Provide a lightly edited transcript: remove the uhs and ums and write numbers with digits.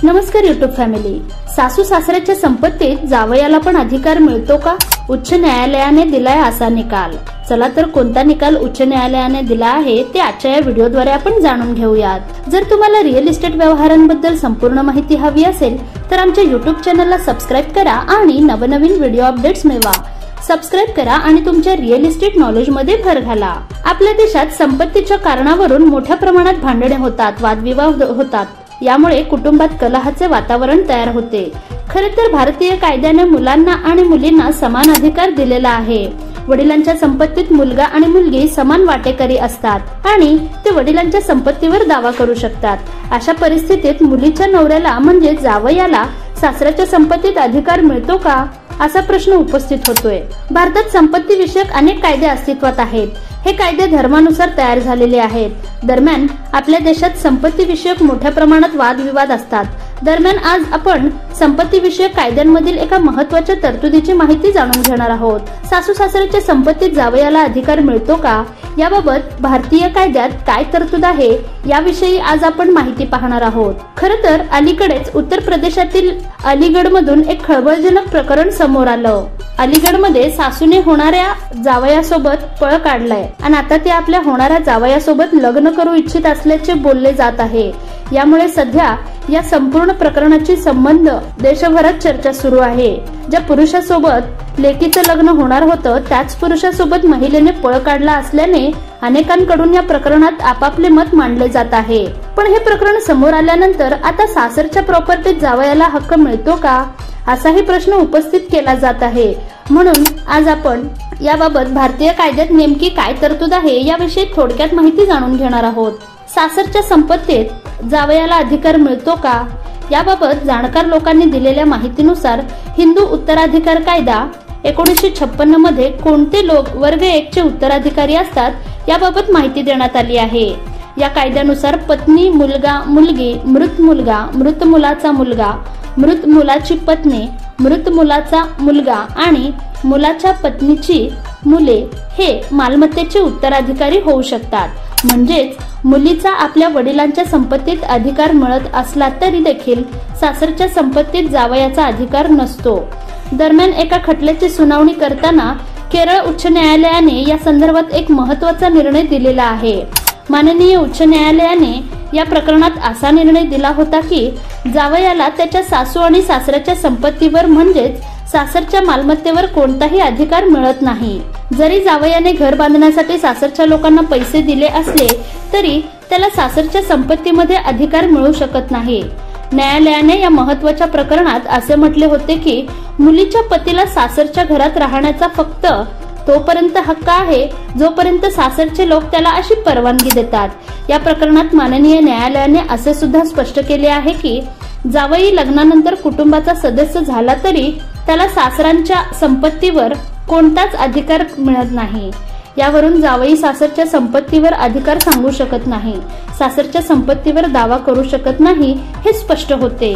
नमस्कार YouTube family. सासू सासऱ्याच्या संपत्तीत जावयाला पण अधिकार मिळतो का? उच्च न्यायालयाने दिलाय असा निकाल। चला तर कोणता निकाल उच्च न्यायालयाने दिला आहे ते आजच्या या व्हिडिओद्वारे आपण जाणून घेऊयात। जर तुम्हाला रिअल इस्टेट व्यवहारांबद्दल संपूर्ण माहिती हवी असेल तर आमच्या YouTube चॅनलला सबस्क्राइब करा आणि नवनवीन व्हिडिओ अपडेट्स मिळवा। सबस्क्राइब करा आणि तुमच्या रिअल इस्टेट नॉलेज मध्ये भर घाला। आपल्या देशात संपत्तीच्या कारणावरून मोठ्या प्रमाणात भांडणे होतात, वादविवाद होतात। यामुळे कुटुंबात कलहाचे वातावरण तयार होते। खरे तर भारतीय कायद्याने मुलांना आणि मुलींना समान अधिकार दिलेला आहे। वडिलांच्या संपत्तीत मुलगा आणि मुलगी समान वाटेकरी असतात आणि ते वडिलांच्या संपत्तीवर दावा करू शकतात। अशा परिस्थितीत मुलीच्या नवऱ्याला म्हणजे जावयाला सासऱ्याच्या संपत्तीत अधिकार मिळतो का, असा प्रश्न उपस्थित होतोय। भारतात संपत्ती विषयक अनेक कायदे अस्तित्वात आहेत। हे कायदे धर्मानुसार तयार झालेले आहेत। दरम्यान आपल्या देशात संपत्ती विषयक मोठ्या प्रमाणात वादविवाद असतात। दरम्यान आज आपण संपत्ती विषयक कायद्यांमधील एका महत्त्वाच्या तरतुदीची माहिती जाणून घेणार आहोत। सासू सासऱ्याच्या संपत्तीत जावयाला अधिकार मिळतो का, याबाबत भारतीय कायद्यात काय तरतूद आहे याविषयी आज आपण माहिती पाहणार आहोत। खरं तर अलीकडेच उत्तर प्रदेशातील अलीगडमधून एक खळबळजनक प्रकरण समोर आलं। अलीगडमध्ये सासूने होणाऱ्या जावयासोबत पळ काढलाय आणि आता ते आपल्या होणाऱ्या जावयासोबत लग्न करू इच्छित असल्याचे बोलले जात आहे। यामुळे सध्या या संपूर्ण प्रकरणाची संबंध देशभरात चर्चा सुरू आहे। ज्या पुरुषासोबत लेकीचं लग्न होणार होतं त्याच पुरुषासोबत महिलेने पळ काढला असल्याने अनेकांकडून या प्रकरणात आपापले मत मांडले जात आहे। पण हे प्रकरण समोर आल्यानंतर आता सासरच्या प्रॉपर्टीत जावयाला हक्क मिळतो का, असाही प्रश्न उपस्थित केला जात आहे। म्हणून आज आपण याबाबत भारतीय कायद्यात नेमकी काय तरतूद आहे याविषयी थोडक्यात माहिती जाणून घेणार आहोत। सासरच्या संपत्तीत जावयाला अधिकार मिळतो का, याबाबत जाणकार लोकांनी दिलेल्या माहितीनुसार हिंदू उत्तराधिकार कायदा 1956 मध्ये कोणते लोक वर्ग 1 चे उत्तराधिकारी असतात याबाबत माहिती देण्यात आली आहे। या कायद्यानुसार पत्नी, मुलगा, मुलगी, मृत मुलगा, मृत मुलाचा मुलगा, मृत मुलाची पत्नी, मृत मुलाचा मुलगा आणि मुलाच्या पत्नीची मुले हे मालमत्तेचे उत्तराधिकारी होऊ शकतात। म्हणजेच मुलीचा आपल्या वडिलांच्या संपत्तीत अधिकार मिळत असला तरी देखील सासरच्या संपत्तीत जावयाचा अधिकार नसतो। दरम्यान एका खटल्याची सुनावणी करताना केरळ उच्च न्यायालयाने या संदर्भात एक महत्त्वाचा निर्णय दिलेला आहे। माननीय उच्च न्यायालयाने या प्रकरणात असा निर्णय दिला होता की जावयाला त्याच्या सासू आणि सासऱ्याच्या संपत्तीवर म्हणजेच सासरच्या मालमत्तेवर कोणताही अधिकार मिळत नाही। जरी जावयाने घर बांधण्यासाठी सासरच्या लोकांना पैसे दिले असले तरी त्याला सासरच्या संपत्तीमध्ये अधिकार मिळू शकत नाही। न्यायालयाने या महत्त्वाच्या प्रकरणात असे म्हटले होते की मुलीच्या पतीला सासरच्या घरात राहण्याचा फक्त तोपर्यंत हक्क आहे जोपर्यंत सासरचे लोक त्याला अशी परवानगी देतात। या प्रकरणात माननीय न्यायालयाने असे सुद्धा स्पष्ट केले आहे की जावई लग्नानंतर कुटुंबाचा सदस्य झाला तरी त्याला सासरांच्या संपत्तीवर कोणताच अधिकार मिळत नाही। यावरून जावई सासरच्या संपत्तीवर अधिकार सांगू शकत नाही, सासरच्या संपत्तीवर दावा करू शकत नाही हे स्पष्ट होते।